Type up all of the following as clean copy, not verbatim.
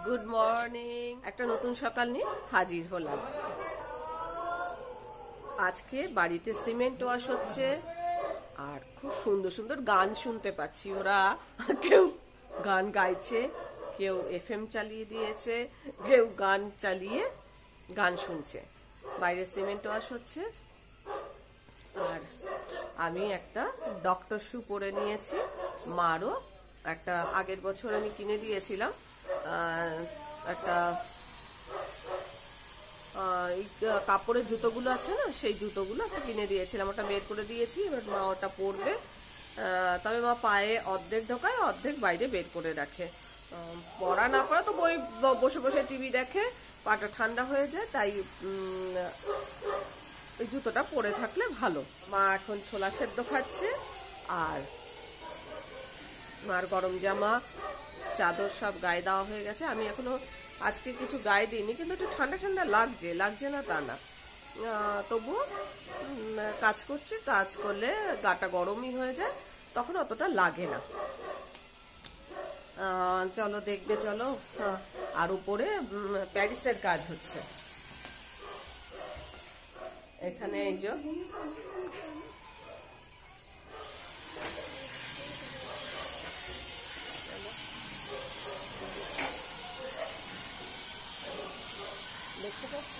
Good morning. একটা নতুন সকাল নিয়ে হাজির হলাম। আজকে বাড়িতে সিমেন্ট ওয়াশ হচ্ছে আর খুব সুন্দর সুন্দর গান শুনতে পাচ্ছি। ওরা কেউ গান গাইছে, কেউ এফএম চালিয়ে দিয়েছে, কেউ গান চালিয়ে গান শুনছে। বাইরে সিমেন্ট ওয়াশ হচ্ছে আর আমি একটা ডক্টর শু পরে নিয়েছি। মারও একটা আগের বছর আমি কিনে দিয়েছিলাম একটা কাপড়ের জুতোগুলো আছে না, সেই জুতোগুলো একটা কিনে দিয়েছিলাম, ওটা বের করে দিয়েছি। এবার মা ওটা পরবে, তবে মা পায়ে অর্ধেক ঢোকায় অর্ধেক বাইরে বের করে রাখে। পড়া না পড়া তো বই বসে বসে টিভি দেখে, পাটা ঠান্ডা হয়ে যায়, তাই ওই জুতোটা পরে থাকলে ভালো। মা এখন ছোলা সেদ্ধ খাচ্ছে আর মার গরম জামা চাদর সব গায়ে দেওয়া হয়ে গেছে। আমি এখনো আজকে কিছু গায়ে দিইনি, কিন্তু একটু ঠান্ডা ঠান্ডা লাগছে না তা না, তবুও কাজ করছি। কাজ করলে গাটা গরমই হয়ে যায়, তখন অতটা লাগে না। চলো দেখবে, চলো। আর উপরে প্যারিসের কাজ হচ্ছে এখানে। এই যে দেখতে পাচ্ছি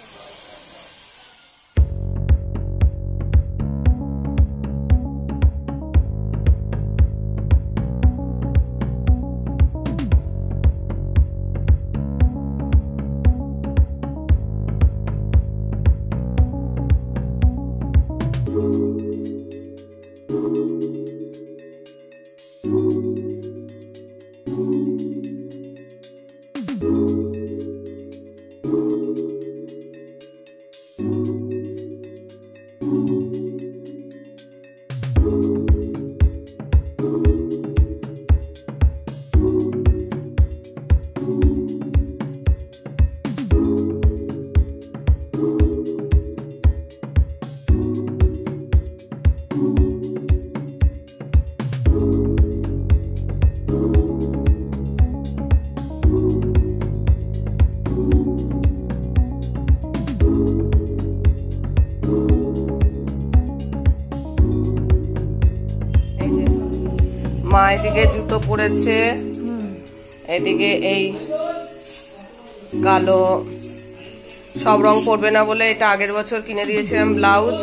মা এদিকে জুতো পরেছে, এদিকে এই কালো, সব রং পরবে না বলে এটা আগের বছর কিনে দিয়েছিলাম ব্লাউজ,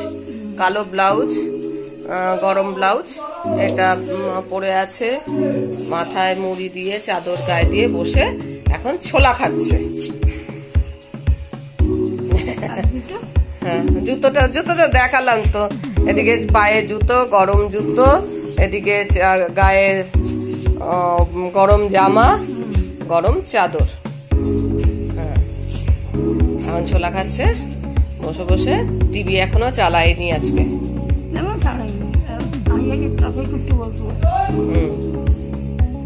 কালো ব্লাউজ, গরম ব্লাউজ, এটা পরে আছে। মাথায় মুড়ি দিয়ে চাদর গায়ে দিয়ে বসে এখন ছোলা খাচ্ছে। হ্যাঁ, জুতোটা দেখালাম তো। এদিকে পায়ে জুতো, গরম জুতো, এদিকে গায়ে গরম জামা, গরম চাদর। হ্যাঁ, এখন ছোলা খাচ্ছে বসে বসে। টিভি এখনো চালাইনি আজকে।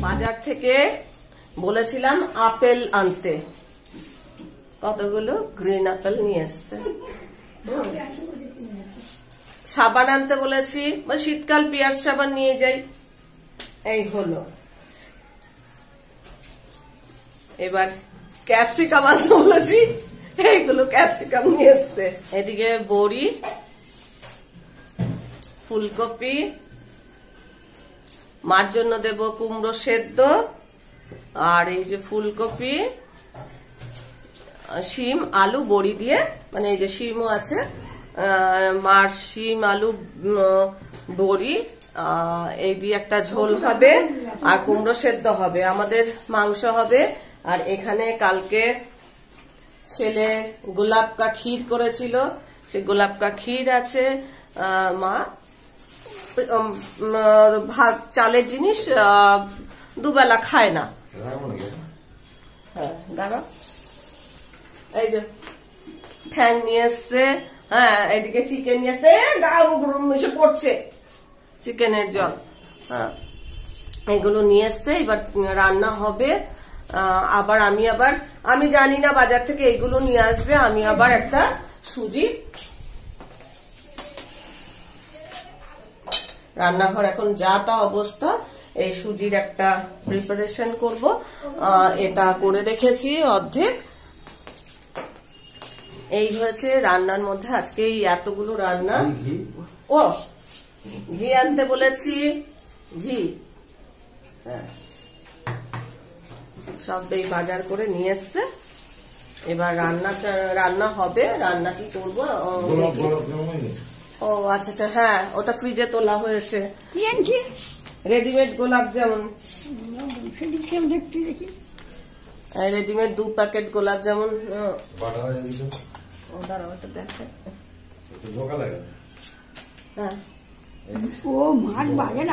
বাজার থেকে বলেছিলাম আপেল আনতে, কতগুলো গ্রিন আপেল নিয়ে এসছে। সাবান আনতে বলেছি, শীতকাল পেঁয়াজ সাবান নিয়ে যাই, এই হলো। এবার ক্যাপসিকাম আনতে বলেছি, এইগুলো ক্যাপসিকাম নিয়ে এসছে। এদিকে বড়ি, ফুলকপি, মার জন্য দেব কুমড়ো সেদ্ধ, আর এই যে ফুলকপি, শিম, আলু, বড়ি দিয়ে, মানে এই যে শিমও আছে, মার শিম, আলু, বড়ি, এই দিয়ে একটা ঝোল হবে আর কুমড়ো সেদ্ধ হবে। আমাদের মাংস হবে। আর এখানে কালকে ছেলে গোলাপ কা ক্ষীর করেছিল, সে গোলাপ কা ক্ষীর আছে। মা ভাত চালের জিনিস দুবেলা খায় না। হ্যাঁ, দাঁড়া, এই যে ঠ্যাং নিয়ে এসছে। হ্যাঁ, এদিকে চিকেন নিয়ে এসছে, গা এসে পড়ছে চিকেনের জল। হ্যাঁ, এগুলো নিয়ে এসছে, এবার রান্না হবে। আবার আমি জানি না, বাজার থেকে এইগুলো নিয়ে আসবে। আমি আবার একটা সুজি, রান্নাঘর এখন যা তা অবস্থা, এই সুজির একটা প্রিপারেশন করব। এটা করে রেখেছি অর্ধেক। এই হয়েছে রান্নার মধ্যে আজকে এই এতগুলো রান্না। ও ঘি আনতে বলেছি, ঘি সব এই বাজার করে নিয়ে এসছে। এবার রান্না হবে। রান্না কি করবো? ও আচ্ছা আচ্ছা, হ্যাঁ ওটা ফ্রিজে তোলা হয়েছে। রেডিমেড গোলাপ জামুন, রেডিমেড 2 প্যাকেট গোলাপ জামুন।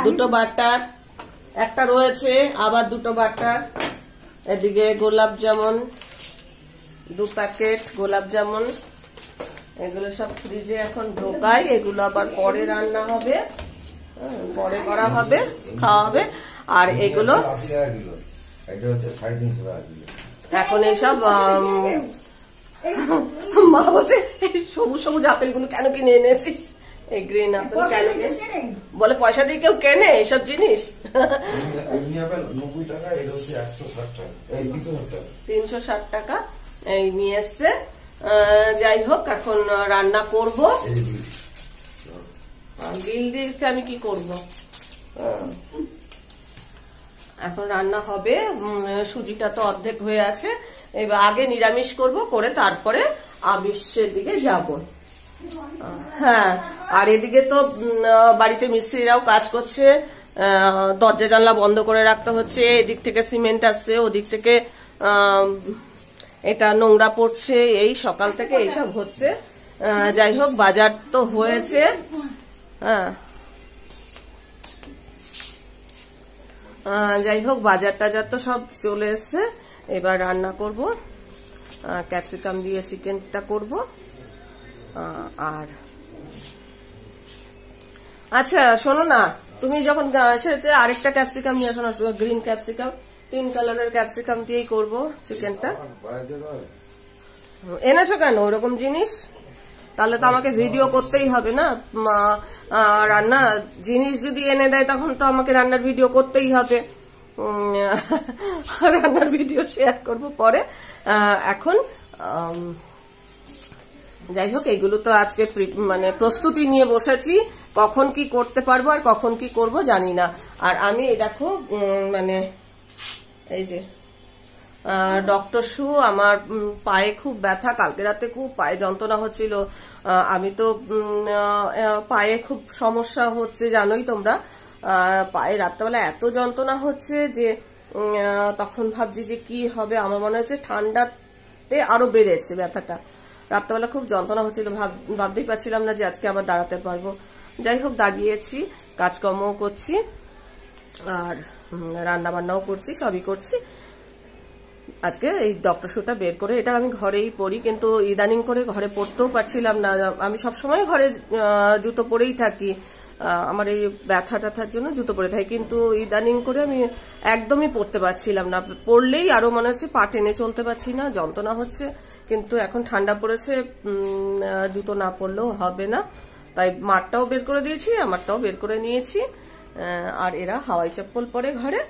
দুটো বাটার, একটা রয়েছে আবার দুটো বাটার। এদিকে গোলাপ জামুন 2 প্যাকেট গোলাপ জামুন। এগুলো সব ফ্রিজে এখন ঢোকাই, এগুলো আবার পরে রান্না হবে, পরে করা হবে, খাওয়া হবে। আর এগুলো এখন এইসব মা বলছে সবুজ সবুজ আপেল গুলো কেন কিনে এনেছিস? এই গ্রিন আপেল কেন বলে? পয়সা দিয়ে কেউ কেনে এইসব জিনিস? 360 টাকা এই নিয়ে এসছে। যাই হোক, এখন রান্না করব। বিল দিয়ে আমি কি করব? এখন রান্না হবে। সুজিটা তো অর্ধেক হয়ে আছে। এবার আগে নিরামিষ করব, করে তারপরে আমিষের দিকে যাব। হ্যাঁ, আর এদিকে তো বাড়িতে মিস্ত্রিরাও কাজ করছে, দরজা জানলা বন্ধ করে রাখতে হচ্ছে। এদিক থেকে সিমেন্ট আসছে, ওদিক থেকে এটা নোংরা পড়ছে। এই সকাল থেকে এইসব হচ্ছে। যাই হোক, বাজার তো হয়েছে। হ্যাঁ, যাই হোক, বাজার টাজার তো সব চলে এসছে। এবার রান্না করব, ক্যাপসিকাম দিয়ে চিকেনটা করব। আর আচ্ছা শোনো না, তুমি যখন আরেকটা ক্যাপসিকাম নিয়ে আসো না, গ্রিন ক্যাপসিকাম, 3 কালারের ক্যাপসিকাম দিয়েই করবো চিকেনটা। এনেছো কেন ওরকম জিনিস? তাহলে তো আমাকে ভিডিও করতেই হবে না। রান্না জিনিস যদি এনে দেয় তখন তো আমাকে রান্নার ভিডিও করতেই হবে। রান্নার ভিডিও শেয়ার করব পরে। এখন যাই হোক, এগুলো তো আজকে মানে প্রস্তুতি নিয়ে বসেছি। কখন কি করতে পারবো আর কখন কি করব জানি না। আর আমি দেখো মানে এই যে ডক্টর শু, আমার পায়ে খুব ব্যথা, কালকে রাতে খুব পায়ে যন্ত্রণা হচ্ছিল। আমি তো পায়ে খুব সমস্যা হচ্ছে জানোই তোমরা। পায়ে রাত্রেবেলা এত যন্ত্রণা হচ্ছে যে তখন ভাবছি যে কি হবে। আমার মনে হচ্ছে ঠান্ডাতে আরো বেড়েছে ব্যথাটা। রাত্রেবেলা খুব যন্ত্রণা হচ্ছিল, ভাবতেই পারছিলাম না যে আজকে আবার দাঁড়াতে পারবো। যাই হোক, দাঁড়িয়েছি, কাজকর্মও করছি আর রান্না বান্নাও করছি, সবই করছি। আজকে এই ডক্টর শুটা বের করে, এটা আমি ঘরেই পরি, কিন্তু ইদানিং করে ঘরে পরতেও পারছিলাম না। আমি সবসময় ঘরে জুতো পরেই থাকি, আমার এই ব্যথা ট্যাথার জন্য জুতো পরে থাকি, কিন্তু ইদানিং করে আমি একদমই পরতে পারছিলাম না। পরলেই আরো মনে হচ্ছে পা টেনে চলতে পারছি না, যন্ত্রণা হচ্ছে। কিন্তু এখন ঠান্ডা পড়েছে, জুতো না পরলেও হবে না, তাই মারটাও বের করে দিয়েছি, আমারটাও বের করে নিয়েছি। আর এরা হাওয়াই চপ্পল পরে ঘরে।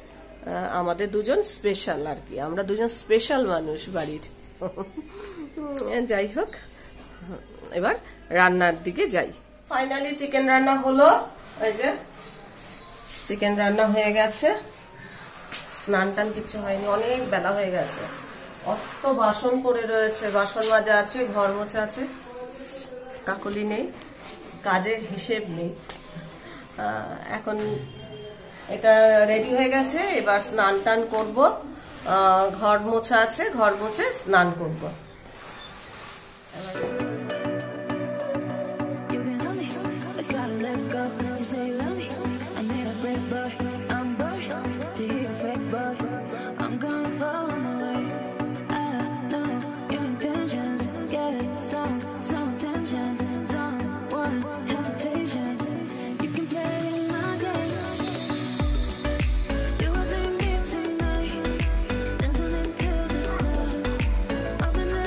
আমাদের দুজন স্পেশাল আর কি, আমরা দুজন স্পেশাল মানুষ বাড়ির। যাই হোক, এবার রান্নার দিকে যাই। ফাইনালি চিকেন রান্না হলো। এই যে চিকেন রান্না হয়ে গেছে, স্নান টান কিছু হয়নি, অনেক বেলা হয়ে গেছে। অত বাসন পড়ে রয়েছে, বাসন মাজা আছে, ঘর মোছা আছে, কাকলি নেই, কাজের হিসেব নেই। এখন এটা রেডি হয়ে গেছে, এবার স্নান টান করবো। ঘর মোছা আছে, ঘর মুছে স্নান করবো। I've been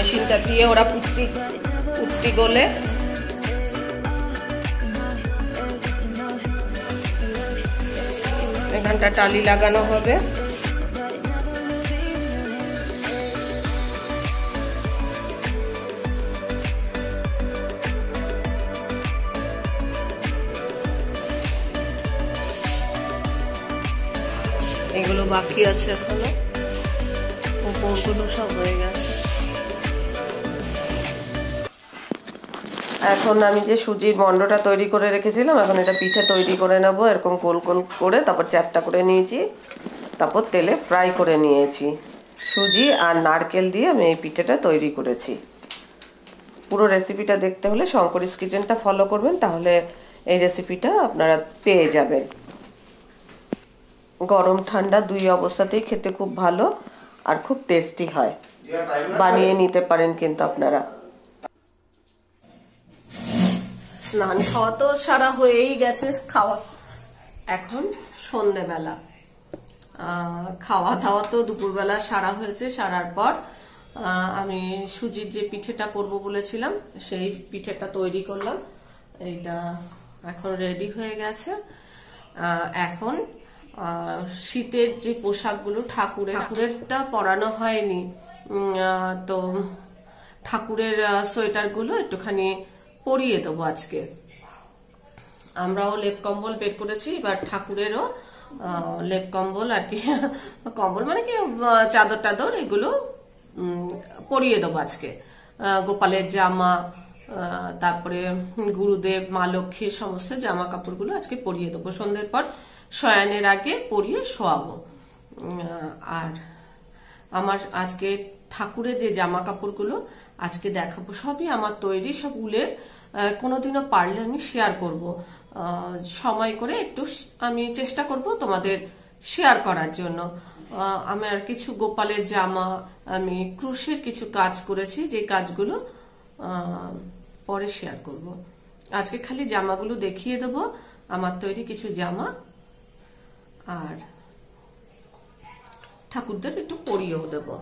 মেশিনটা দিয়ে ওরা পুট্টি গোলে। এখানটা টালি লাগানো হবে। এগুলো বাকি আছে এখনো, উপরগুলো সব হয়ে গেছে। এখন আমি যে সুজির মন্ডটা তৈরি করে রেখেছিলাম, এখন এটা পিঠে তৈরি করে নেব। এরকম গোল গোল করে তারপর চ্যাপটা করে নিয়েছি, তারপর তেলে ফ্রাই করে নিয়েছি। সুজি আর নারকেল দিয়ে আমি এই পিঠেটা তৈরি করেছি। পুরো রেসিপিটা দেখতে হলে শঙ্করিস কিচেনটা ফলো করবেন, তাহলে এই রেসিপিটা আপনারা পেয়ে যাবেন। গরম ঠান্ডা দুই অবস্থাতেই খেতে খুব ভালো আর খুব টেস্টি হয়। বানিয়ে নিতে পারেন কিন্তু আপনারা। স্নান খাওয়া তো সারা হয়েই গেছে, খাওয়া এখন সন্ধ্যেবেলা। খাওয়া দাওয়া তো দুপুরবেলা সারা হয়েছে। সারার পর আমি সুজির যে পিঠেটা করব বলেছিলাম সেই পিঠেটা তৈরি করলাম। এইটা এখন রেডি হয়ে গেছে। এখন শীতের যে পোশাকগুলো ঠাকুরেরটা পরানো হয়নি, তো ঠাকুরের সোয়েটারগুলো একটুখানি পরিয়ে দেবো আজকে। আমরাও লেপ কম্বল বের করেছি, এবার ঠাকুরেরও লেপ কম্বল আর কি, কম্বল মানে কি চাদর টাদর, এগুলো পরিয়ে দেবো আজকে। গোপালের জামা, তারপরে গুরুদেব, মা লক্ষ্মীর সমস্ত জামা কাপড়গুলো আজকে পরিয়ে দেবো। সন্ধ্যের পর শয়ানের আগে পরিয়ে শোয়াবো। আর আমার আজকে ঠাকুরের যে জামা কাপড়গুলো আজকে দেখাবো, সবই আমার তৈরি, সব উলের। কোনোদিনও পারলে আমি শেয়ার করব, সময় করে একটু আমি চেষ্টা করব তোমাদের শেয়ার করার জন্য। আমি আর কিছু গোপালের জামা, আমি ক্রুশের কিছু কাজ করেছি, যে কাজগুলো পরে শেয়ার করব। আজকে খালি জামাগুলো দেখিয়ে দেবো, আমার তৈরি কিছু জামা, আর ঠাকুরদের একটু পরিয়েও দেবো।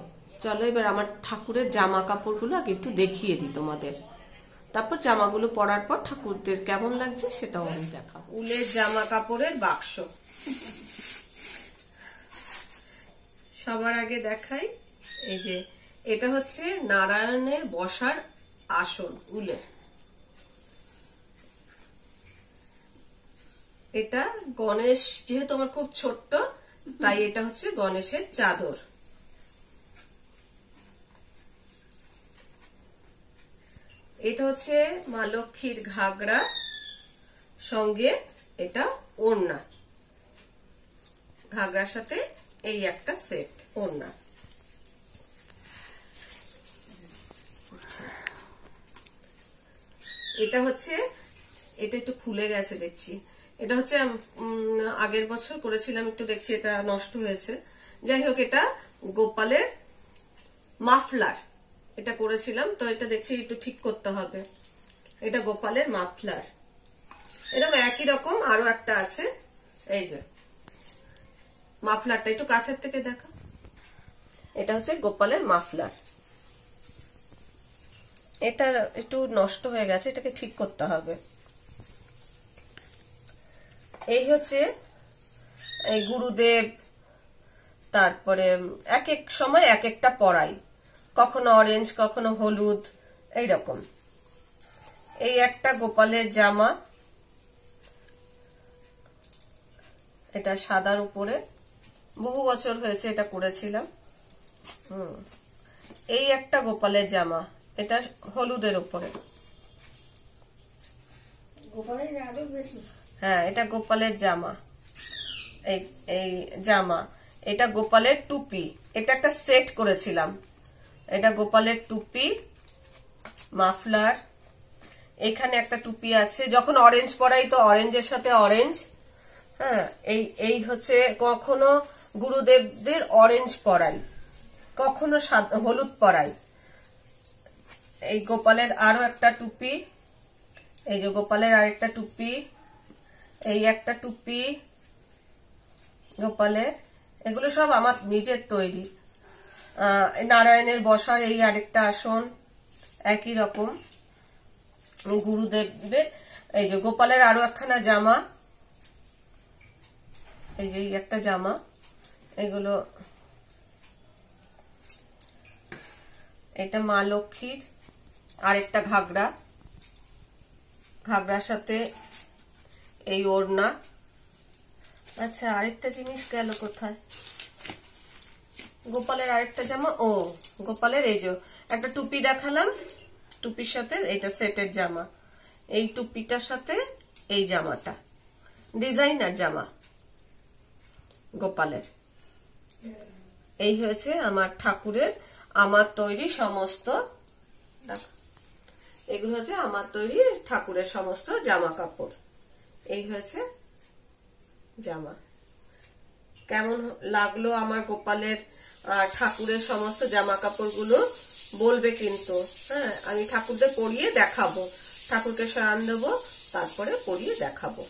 চলো এবার আমার ঠাকুরের জামা কাপড়গুলো আগে একটু দেখিয়ে দিই তোমাদের, তারপর জামাগুলো পরার পর ঠাকুরদের কেমন লাগছে সেটাও আমি দেখাবো। উলের জামা কাপড়ের বাক্স সবার আগে দেখাই। এই যে এটা হচ্ছে নারায়ণের বসার আসন উলের। এটা গণেশ, যেহেতু আমার খুব ছোট্ট তাই এটা হচ্ছে গণেশের চাদর। এটা হচ্ছে মা লক্ষ্মীর ঘাগরা, সঙ্গে এটা ওড়না, ঘাগরার সাথে এই একটা সেট ওড়না। এটা হচ্ছে, এটা একটু খুলে গেছে দেখছি, এটা হচ্ছে আগের বছর করেছিলাম, একটু দেখছি এটা নষ্ট হয়েছে। যাই হোক, এটা গোপালের মাফলার, এটা করেছিলাম, তো এটা দেখছি একটু ঠিক করতে হবে। এটা গোপালের মাফলার, এরকম একই রকম আরো একটা আছে। এই যে মাফলারটা একটু কাছের থেকে দেখা, এটা হচ্ছে গোপালের মাফলার। এটা একটু নষ্ট হয়ে গেছে, এটাকে ঠিক করতে হবে। এই হচ্ছে এই গুরুদেব, তারপরে এক এক সময় এক একটা পরাই, কখনো অরেঞ্জ কখনো হলুদ, এইরকম। এই একটা গোপালের জামা, এটা সাদার উপরে, বহু বছর হয়েছে এটা করেছিলাম। এই একটা গোপালের জামা, এটা হলুদের উপরে। হ্যাঁ, এটা গোপালের জামা, এই জামা। এটা গোপালের টুপি, এটা একটা সেট করেছিলাম। এটা গোপালের টুপি, মাফলার, এখানে একটা টুপি আছে, যখন অরেঞ্জ পরাই তো অরেঞ্জের সাথে অরেঞ্জ। হ্যাঁ, এই হচ্ছে কখনো গুরুদেবদের অরেঞ্জ পরাই, কখনো হলুদ পরাই। এই গোপালের আরো একটা টুপি, এই যে গোপালের আরেকটা টুপি, এই একটা টুপি গোপালের, এগুলো সব আমার নিজের তৈরি। নারায়ণের বসার এই আরেকটা আসন, একই রকম। গুরুদেবের এই যে গোপালের আরো একখানা জামা, এই যে একটা জামা, এগুলো এটা মা লক্ষ্মীর আরেকটা ঘাগরা, ঘাগরার সাথে এই ওড়না। আচ্ছা আরেকটা জিনিস গেল কোথায়, গোপালের আরেকটা জামা, ও গোপালের এই যে একটা টুপি দেখালাম, টুপির সাথে এটা সেটের জামা, এই টুপিটার সাথে এই জামাটা ডিজাইনার জামা গোপালের। এই হয়েছে আমার ঠাকুরের আমার তৈরি সমস্ত, এগুলো হচ্ছে আমার তৈরি ঠাকুরের সমস্ত জামা কাপড়। এই হয়েছে জামা। কেমন লাগলো আমার গোপালের ঠাকুরের সমস্ত জামা কাপড় গুলো বলবে কিন্তু। হ্যাঁ, আমি ঠাকুরদের পরিয়ে দেখাবো, ঠাকুরকে শয়ন দেবো, তারপরে পরিয়ে দেখাবো।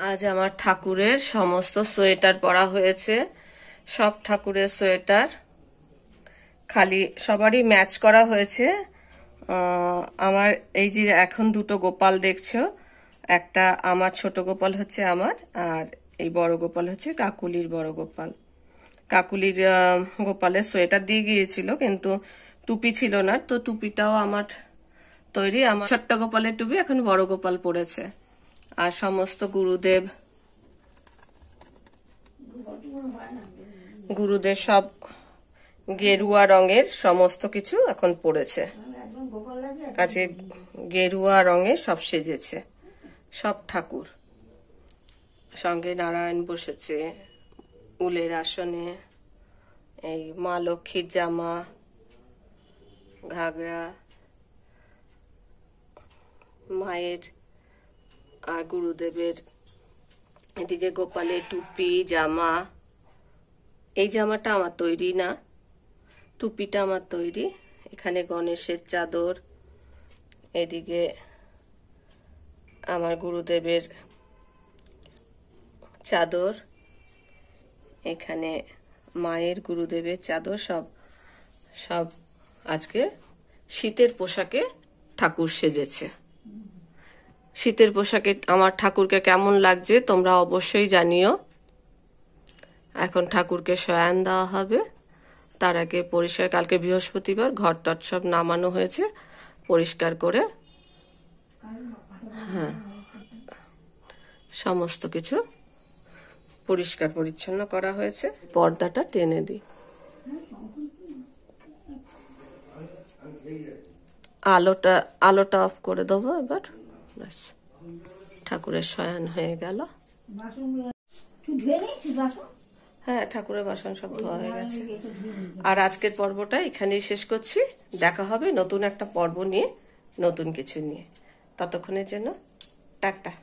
আজ আমার ঠাকুরের সমস্ত সোয়েটার পরা হয়েছে, সব ঠাকুরের সোয়েটার, খালি সবারই ম্যাচ করা হয়েছে। আমার এই যে এখন দুটো গোপাল দেখছো, একটা আমার ছোট গোপাল হচ্ছে আমার, আর এই বড় গোপাল হচ্ছে কাকুলির বড় গোপাল। কাকুলির গোপালের সোয়েটার দিয়ে গিয়েছিল কিন্তু টুপি ছিল না, তো টুপিটাও আমার তৈরি। আমার ছোট্ট গোপালের টুপি এখন বড় গোপাল পরেছে। আর সমস্ত গুরুদেব সব গেরুয়া রঙের সমস্ত কিছু এখন পড়েছে, কাজে গেরুয়া রঙে সব সেজেছে সব ঠাকুর। সঙ্গে নারায়ণ বসেছে উলের আসনে, এই মা লক্ষ্মীর জামা, ঘাগরা, মায়ের আর গুরুদেবের, এদিকে গোপালের টুপি জামা। এই জামাটা আমার তৈরি না, টুপিটা আমার তৈরি। এখানে গণেশের চাদর, এদিকে আমার গুরুদেবের চাদর, এখানে মায়ের গুরুদেবের চাদর, সব সব আজকে শীতের পোশাকে ঠাকুর সেজেছে। শীতের পোশাকে আমার ঠাকুরকে কেমন লাগছে তোমরা অবশ্যই জানিও। এখন ঠাকুরকে শয়ন দেওয়া হবে, তার আগে পরিষ্কার, কালকে বৃহস্পতিবার ঘর টট সব নামানো হয়েছে পরিষ্কার করে। হ্যাঁ, সমস্ত কিছু পরিষ্কার পরিচ্ছন্ন করা হয়েছে। পর্দাটা টেনে দিই, আলোটা অফ করে দেবো এবার। ব্যাস, ঠাকুরের শয়ন হয়ে গেল। হ্যাঁ, ঠাকুরের বাসন সব ধোয়া হয়ে গেছে। আর আজকের পর্বটা এখানেই শেষ করছি। দেখা হবে নতুন একটা পর্ব নিয়ে, নতুন কিছু নিয়ে। ততক্ষণের জন্য টাটা।